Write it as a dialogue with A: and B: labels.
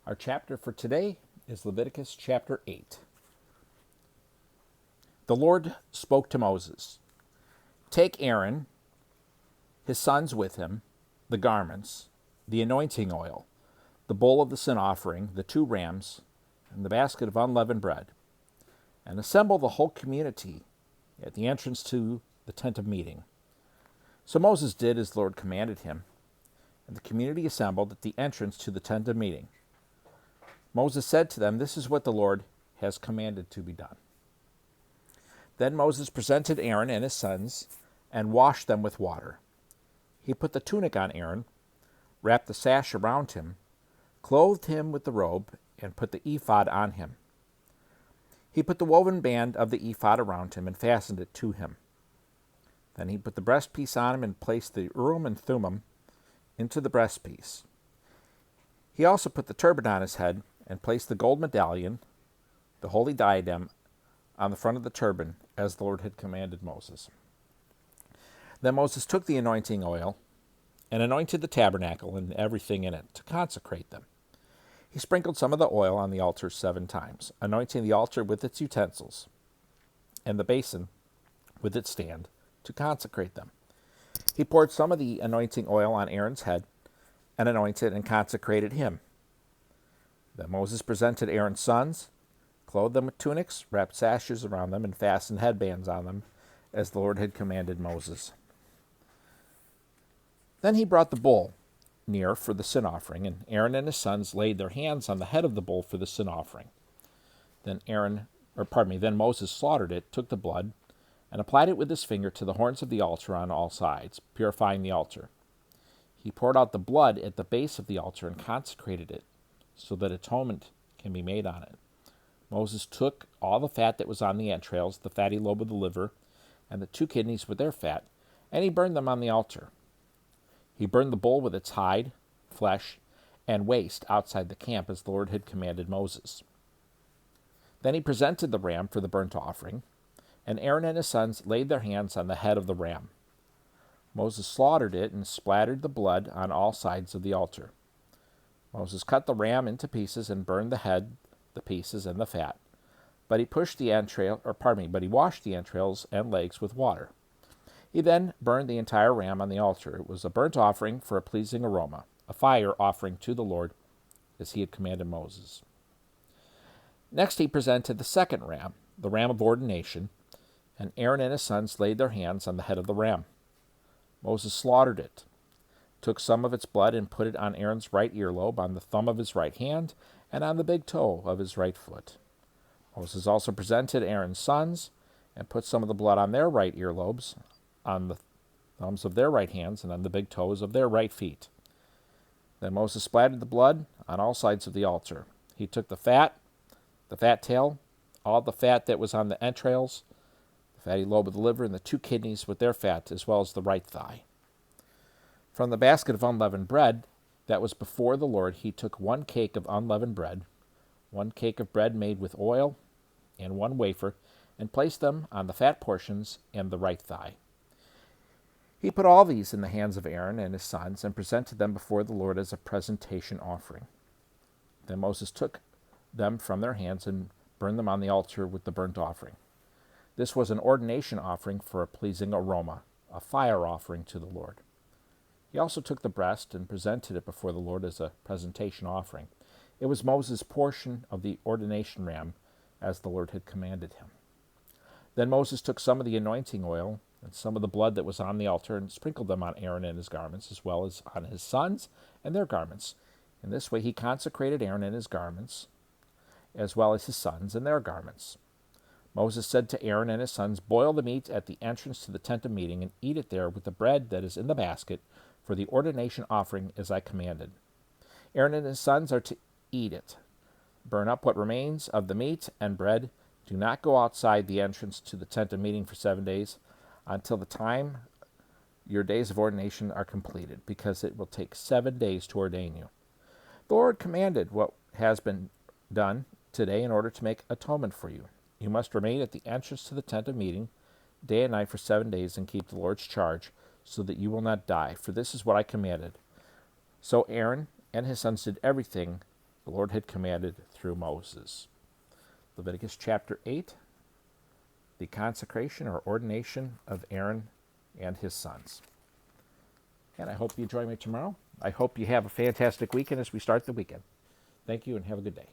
A: Our chapter for today is Leviticus chapter 8. The Lord spoke to Moses, "Take Aaron, his sons with him, the garments, the anointing oil, the bowl of the sin offering, the 2 rams, and the basket of unleavened bread, and assemble the whole community at the entrance to the tent of meeting." So Moses did as the Lord commanded him, and the community assembled at the entrance to the tent of meeting. Moses said to them, "This is what the Lord has commanded to be done." Then Moses presented Aaron and his sons and washed them with water. He put the tunic on Aaron, wrapped the sash around him, clothed him with the robe, and put the ephod on him. He put the woven band of the ephod around him and fastened it to him. Then he put the breastpiece on him and placed the Urim and Thummim into the breastpiece. He also put the turban on his head and placed the gold medallion, the holy diadem, on the front of the turban, as the Lord had commanded Moses. Then Moses took the anointing oil and anointed the tabernacle and everything in it to consecrate them. He sprinkled some of the oil on the altar 7 times, anointing the altar with its utensils and the basin with its stand to consecrate them. He poured some of the anointing oil on Aaron's head and anointed and consecrated him. Then Moses presented Aaron's sons, clothed them with tunics, wrapped sashes around them, and fastened headbands on them, as the Lord had commanded Moses. Then he brought the bull near for the sin offering, and Aaron and his sons laid their hands on the head of the bull for the sin offering. Then Moses slaughtered it, took the blood, and applied it with his finger to the horns of the altar on all sides, purifying the altar. He poured out the blood at the base of the altar and consecrated it, so that atonement can be made on it. Moses took all the fat that was on the entrails, the fatty lobe of the liver, and the 2 kidneys with their fat, and he burned them on the altar. He burned the bull with its hide, flesh, and waste outside the camp, as the Lord had commanded Moses. Then he presented the ram for the burnt offering, and Aaron and his sons laid their hands on the head of the ram. Moses slaughtered it and splattered the blood on all sides of the altar. Moses cut the ram into pieces and burned the head, the pieces, and the fat. But he washed the entrails and legs with water. He then burned the entire ram on the altar. It was a burnt offering for a pleasing aroma, a fire offering to the Lord, as he had commanded Moses. Next he presented the second ram, the ram of ordination, and Aaron and his sons laid their hands on the head of the ram. Moses slaughtered it, took some of its blood and put it on Aaron's right earlobe, on the thumb of his right hand, and on the big toe of his right foot. Moses also presented Aaron's sons and put some of the blood on their right earlobes, on the thumbs of their right hands, and on the big toes of their right feet. Then Moses splattered the blood on all sides of the altar. He took the fat tail, all the fat that was on the entrails, the fatty lobe of the liver, and the 2 kidneys with their fat, as well as the right thigh. From the basket of unleavened bread that was before the Lord, he took 1 cake of unleavened bread, 1 cake of bread made with oil, and 1 wafer, and placed them on the fat portions and the right thigh. He put all these in the hands of Aaron and his sons and presented them before the Lord as a presentation offering. Then Moses took them from their hands and burned them on the altar with the burnt offering. This was an ordination offering for a pleasing aroma, a fire offering to the Lord. He also took the breast and presented it before the Lord as a presentation offering. It was Moses' portion of the ordination ram, as the Lord had commanded him. Then Moses took some of the anointing oil and some of the blood that was on the altar and sprinkled them on Aaron and his garments, as well as on his sons and their garments. In this way he consecrated Aaron and his garments, as well as his sons and their garments. Moses said to Aaron and his sons, "Boil the meat at the entrance to the tent of meeting, and eat it there with the bread that is in the basket for the ordination offering, as I commanded. Aaron and his sons are to eat it. Burn up what remains of the meat and bread. Do not go outside the entrance to the tent of meeting for 7 days, until the time your days of ordination are completed, because it will take 7 days to ordain you. The Lord commanded what has been done today in order to make atonement for you. You must remain at the entrance to the tent of meeting day and night for 7 days and keep the Lord's charge, so that you will not die, for this is what I commanded." So Aaron and his sons did everything the Lord had commanded through Moses. Leviticus chapter 8, the consecration or ordination of Aaron and his sons. And I hope you join me tomorrow. I hope you have a fantastic weekend as we start the weekend. Thank you and have a good day.